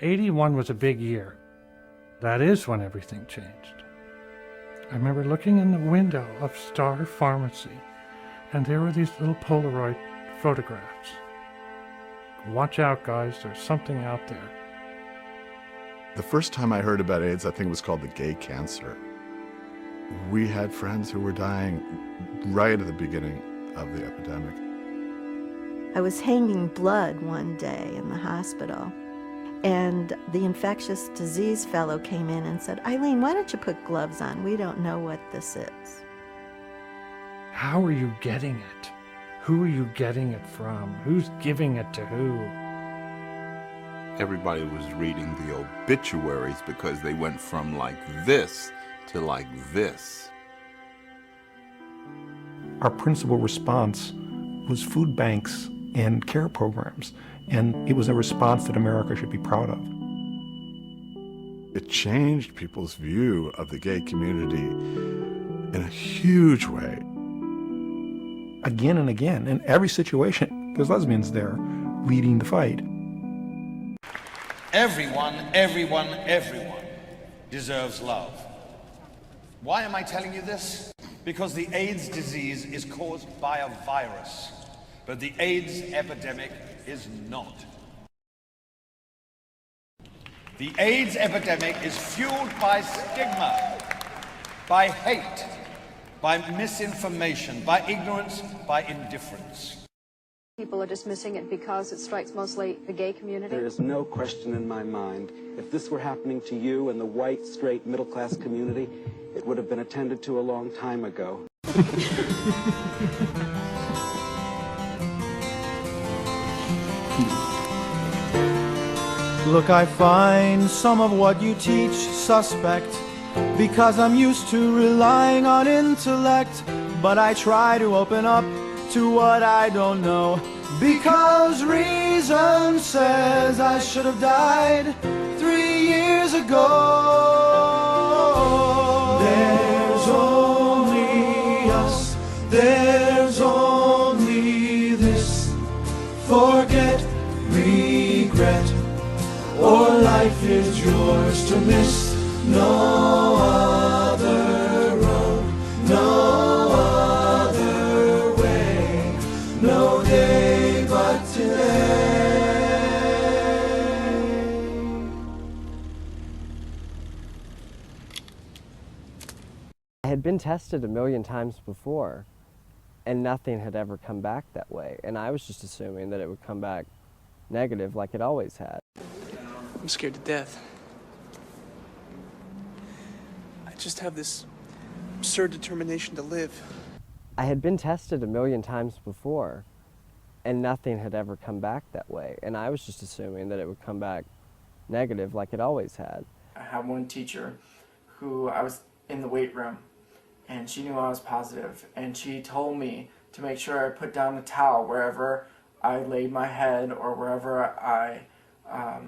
'81 was a big year. That is when everything changed. I remember looking in the window of Star Pharmacy, and there were these little Polaroid photographs. Watch out, guys, there's something out there. The first time I heard about AIDS, I think it was called the gay cancer. We had friends who were dying right at the beginning of the epidemic. I was hanging blood one day in the hospital, and the infectious disease fellow came in and said, "Eileen, why don't you put gloves on? We don't know what this is." How are you getting it? Who are you getting it from? Who's giving it to who? Everybody was reading the obituaries because they went from like this to like this. Our principal response was food banks and care programs, and it was a response that America should be proud of. It changed people's view of the gay community in a huge way. Again and again, in every situation, there's lesbians there leading the fight. Everyone deserves love. Why am I telling you this? Because the AIDS disease is caused by a virus, but the AIDS epidemic is not. The AIDS epidemic is fueled by stigma, by hate, by misinformation, by ignorance, by indifference. People are dismissing it because it strikes mostly the gay community. There is no question in my mind, if this were happening to you and the white, straight, middle-class community, it would have been attended to a long time ago. Look, I find some of what you teach suspect, because I'm used to relying on intellect, but I try to open up to what I don't know, because reason says I should have died 3 years ago. There's only us, there's only this. Forget, regret, or life is yours to miss. No other road, no other way, no day but today. I had been tested a million times before, and nothing had ever come back that way. And I was just assuming that it would come back negative like it always had. I'm scared to death. I just have this absurd determination to live. I had been tested a million times before, and nothing had ever come back that way. And I was just assuming that it would come back negative like it always had. I had one teacher who I was in the weight room, and she knew I was positive, and she told me to make sure I put down the towel wherever I laid my head or wherever I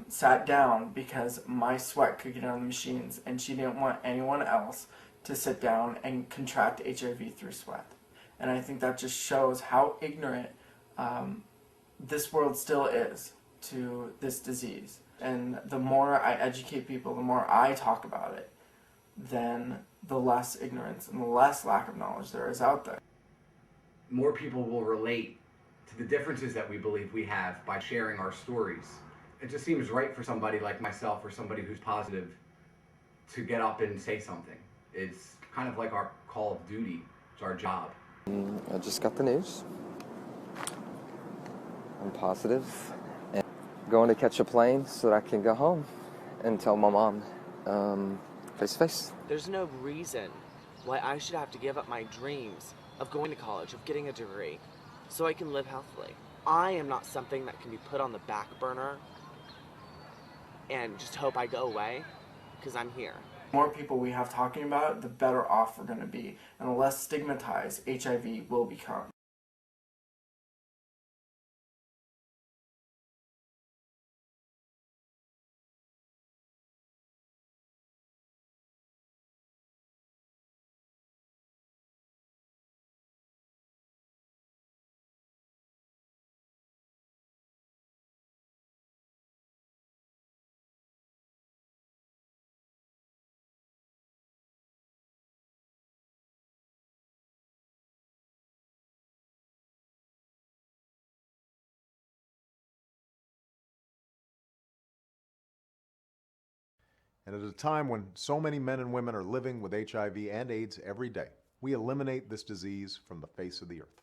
sat down, because my sweat could get on the machines, and she didn't want anyone else to sit down and contract HIV through sweat. And I think that just shows how ignorant this world still is to this disease. And the more I educate people, the more I talk about it, then the less ignorance and the less lack of knowledge there is out there. More people will relate to the differences that we believe we have by sharing our stories. It just seems right for somebody like myself or somebody who's positive to get up and say something. It's kind of like our call of duty. It's our job. I just got the news. I'm positive and going to catch a plane so that I can go home and tell my mom face to face. There's no reason why I should have to give up my dreams of going to college, of getting a degree, so I can live healthily. I am not something that can be put on the back burner and just hope I go away, because I'm here. The more people we have talking about it, the better off we're going to be, and the less stigmatized HIV will become. And at a time when so many men and women are living with HIV and AIDS every day, we eliminate this disease from the face of the earth.